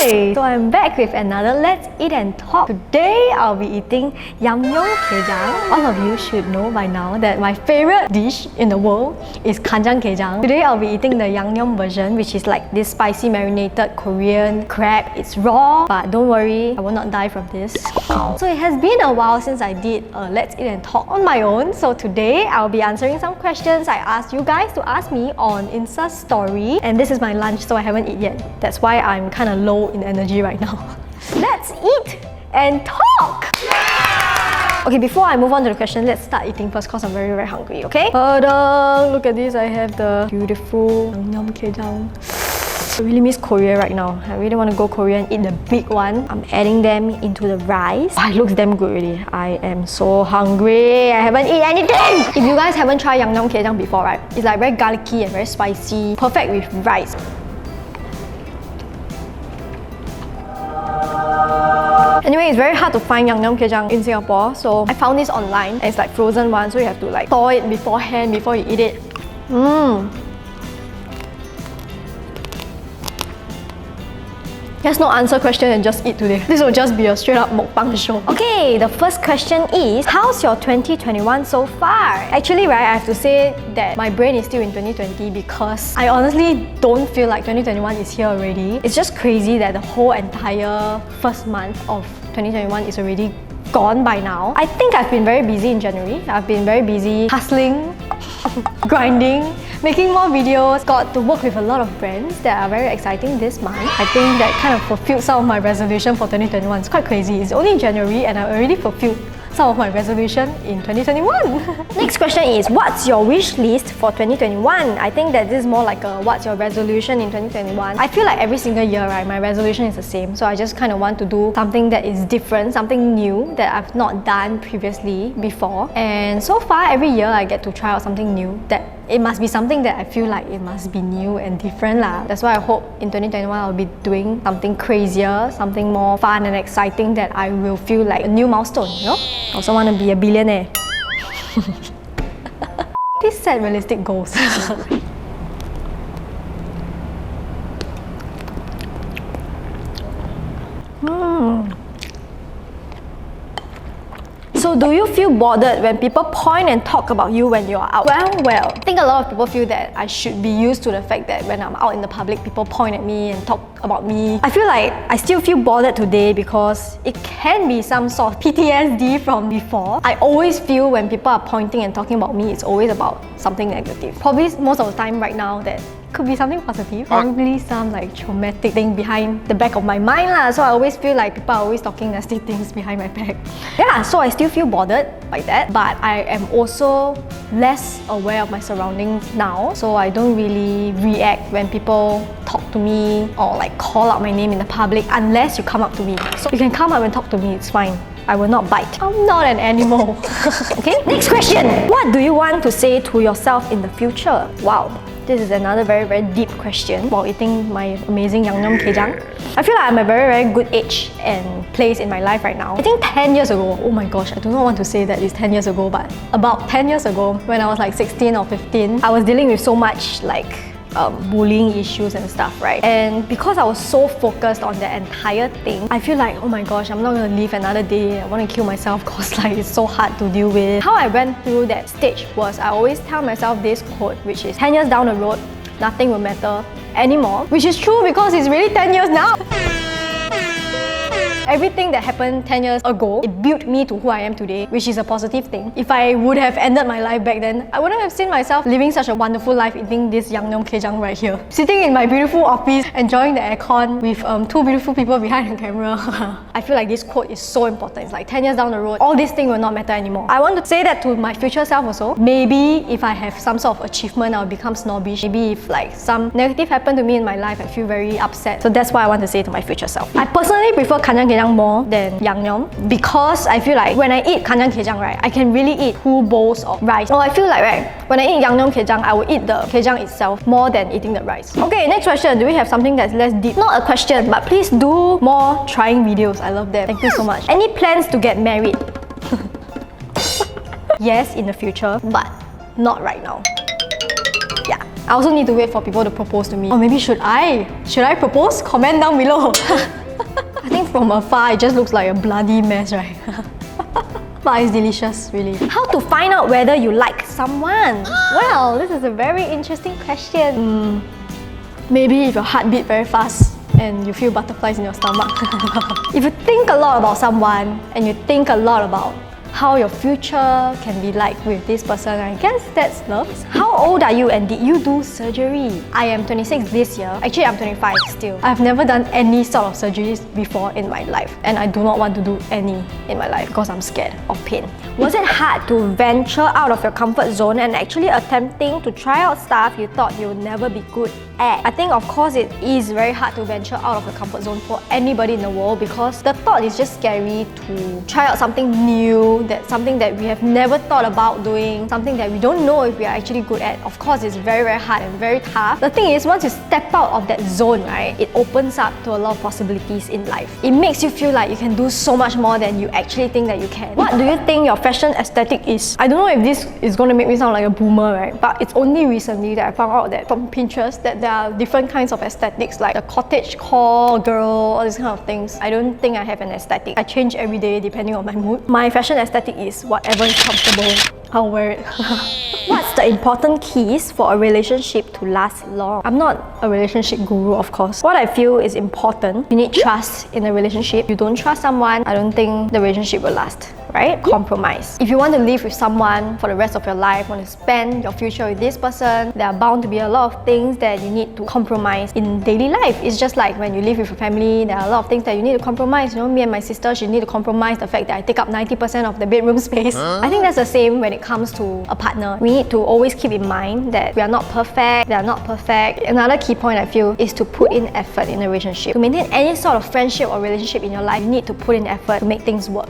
Hi! So I'm back with another Let's Eat and Talk. Today I'll be eating Yangnyeom Gejang. All of you should know by now that my favorite dish in the world is Yangnyeom Gejang. Today I'll be eating the Yangnyeom version, which is like this spicy marinated Korean crab. It's raw, but don't worry, I will not die from this. So it has been a while since I did a Let's Eat and Talk on my own. So today I'll be answering some questions I asked you guys to ask me on Insta story. And this is my lunch, so I haven't eaten yet. That's why I'm kind of low in energy right now. Let's eat and talk! Okay, before I move on to the question, let's start eating first because I'm very, very hungry, okay? Look at this, I have the beautiful Yangnyeom Gejang. I really miss Korea right now. I really want to go Korea and eat the big one. I'm adding them into the rice. Oh, it looks damn good already. I am so hungry. I haven't eaten anything! If you guys haven't tried Yangnyeom Gejang before, right? It's like very garlicky and very spicy. Perfect with rice. Anyway, it's very hard to find Yangnyeom Gejang in Singapore, so I found this online. And it's like frozen one, so you have to like thaw it beforehand before you eat it. Let's not answer question and just eat today. This will just be a straight up mukbang show. Okay, the first question is, how's your 2021 so far? Actually, right, I have to say that my brain is still in 2020 because I honestly don't feel like 2021 is here already. It's just crazy that the whole entire first month of 2021 is already gone by now. I think I've been very busy in January. I've been very busy hustling, grinding, making more videos, got to work with a lot of brands that are very exciting this month. I think that kind of fulfilled some of my resolution for 2021. It's quite crazy. It's only January and I already fulfilled some of my resolution in 2021. Next question is, what's your wish list for 2021? I think that this is more like a what's your resolution in 2021. I feel like every single year, right, my resolution is the same. So I just kind of want to do something that is different, something new that I've not done previously before. And so far, every year I get to try out something new that it must be something that I feel like it must be new and different lah. That's why I hope in 2021 I'll be doing something crazier, something more fun and exciting that I will feel like a new milestone, you know? I also want to be a billionaire. Please set realistic goals. So do you feel bothered when people point and talk about you when you're out? Well, I think a lot of people feel that I should be used to the fact that when I'm out in the public, people point at me and talk about me. I feel like I still feel bothered today because it can be some sort of PTSD from before. I always feel when people are pointing and talking about me, it's always about something negative. Probably most of the time right now that could be something positive, probably some like traumatic thing behind the back of my mind lah. So I always feel like people are always talking nasty things behind my back. Yeah, so I still feel bothered by that, but I am also less aware of my surroundings now, so I don't really react when people talk to me or like call out my name in the public unless you come up to me. So you can come up and talk to me, it's fine. I will not bite. I'm not an animal. Okay, next question. What do you want to say to yourself in the future? Wow. This is another very, very deep question while eating my amazing Yangnyeom Gejang. I feel like I'm at a very, very good age and place in my life right now. I think 10 years ago, oh my gosh, I do not want to say that it's 10 years ago, but about 10 years ago, when I was like 16 or 15, I was dealing with so much like bullying issues and stuff, right? And because I was so focused on that entire thing, I feel like, oh my gosh, I'm not gonna live another day. I want to kill myself because like it's so hard to deal with. How I went through that stage was I always tell myself this quote, which is 10 years down the road, nothing will matter anymore. Which is true because it's really 10 years now. Everything that happened 10 years ago, it built me to who I am today, which is a positive thing. If I would have ended my life back then, I wouldn't have seen myself living such a wonderful life eating this Yangnyeom Gejang right here. Sitting in my beautiful office, enjoying the aircon with two beautiful people behind the camera. I feel like this quote is so important. It's like 10 years down the road, all these things will not matter anymore. I want to say that to my future self also. Maybe if I have some sort of achievement, I'll become snobbish. Maybe if like some negative happened to me in my life, I feel very upset. So that's what I want to say to my future self. I personally prefer Yangnyeom Gejang more than Yangnyeom because I feel like when I eat Yangnyeom Gejang, right, I can really eat 2 bowls of rice. So I feel like, right, when I eat Yangnyeom Gejang, I will eat the Gejang itself more than eating the rice. Okay, next question. Do we have something that's less deep? Not a question, but please do more trying videos. I love them. Thank you so much. Any plans to get married? Yes, in the future, but not right now. Yeah. I also need to wait for people to propose to me. Or maybe should I? Should I propose? Comment down below. I think from afar it just looks like a bloody mess, right? But it's delicious, really. How to find out whether you like someone? Well, this is a very interesting question. Maybe if your heart beat very fast and you feel butterflies in your stomach. If you think a lot about someone and you think a lot about how your future can be like with this person, I guess that's love. How old are you and did you do surgery? I am 26 this year. Actually, I'm 25 still. I've never done any sort of surgeries before in my life, and I do not want to do any in my life because I'm scared of pain. Was it hard to venture out of your comfort zone and actually attempting to try out stuff you thought you would never be good at? I think of course it is very hard to venture out of your comfort zone for anybody in the world, because the thought is just scary to try out something new, that's something that we have never thought about doing, something that we don't know if we are actually good at. Of course, it's very, very hard and very tough. The thing is, once you step out of that zone, right, it opens up to a lot of possibilities in life. It makes you feel like you can do so much more than you actually think that you can. What do you think your fashion aesthetic is? I don't know if this is going to make me sound like a boomer, right? But it's only recently that I found out that from Pinterest that there are different kinds of aesthetics, like a cottagecore girl, all these kind of things. I don't think I have an aesthetic. I change every day depending on my mood. My fashion aesthetic is whatever is comfortable, I'll wear it. What's the important keys for a relationship to last long? I'm not a relationship guru, of course. What I feel is important, you need trust in a relationship. If you don't trust someone, I don't think the relationship will last, right? Compromise. If you want to live with someone for the rest of your life, want to spend your future with this person, there are bound to be a lot of things that you need to compromise in daily life. It's just like when you live with a family, there are a lot of things that you need to compromise. You know, me and my sister, she need to compromise the fact that I take up 90% of the bedroom space. I think that's the same when it comes to a partner. We need to always keep in mind that we are not perfect, they are not perfect. Another key point I feel is to put in effort in a relationship. To maintain any sort of friendship or relationship in your life, you need to put in effort to make things work.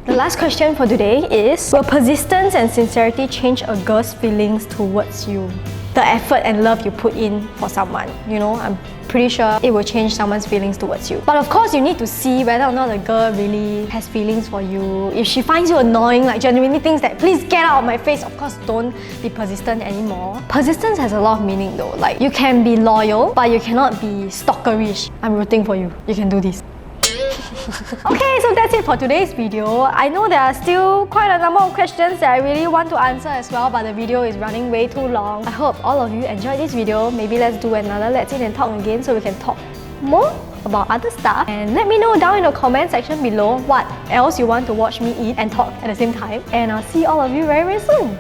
The last question for today is, will persistence and sincerity change a girl's feelings towards you? The effort and love you put in for someone, you know, I'm pretty sure it will change someone's feelings towards you. But of course, you need to see whether or not the girl really has feelings for you. If she finds you annoying, like genuinely thinks that, please get out of my face, of course, don't be persistent anymore. Persistence has a lot of meaning though. Like, you can be loyal, but you cannot be stalkerish. I'm rooting for you. You can do this. Okay, so that's it for today's video. I know there are still quite a number of questions that I really want to answer as well, but the video is running way too long. I hope all of you enjoyed this video. Maybe let's do another Let's Eat and Talk again so we can talk more about other stuff. And let me know down in the comment section below what else you want to watch me eat and talk at the same time. And I'll see all of you very, very soon.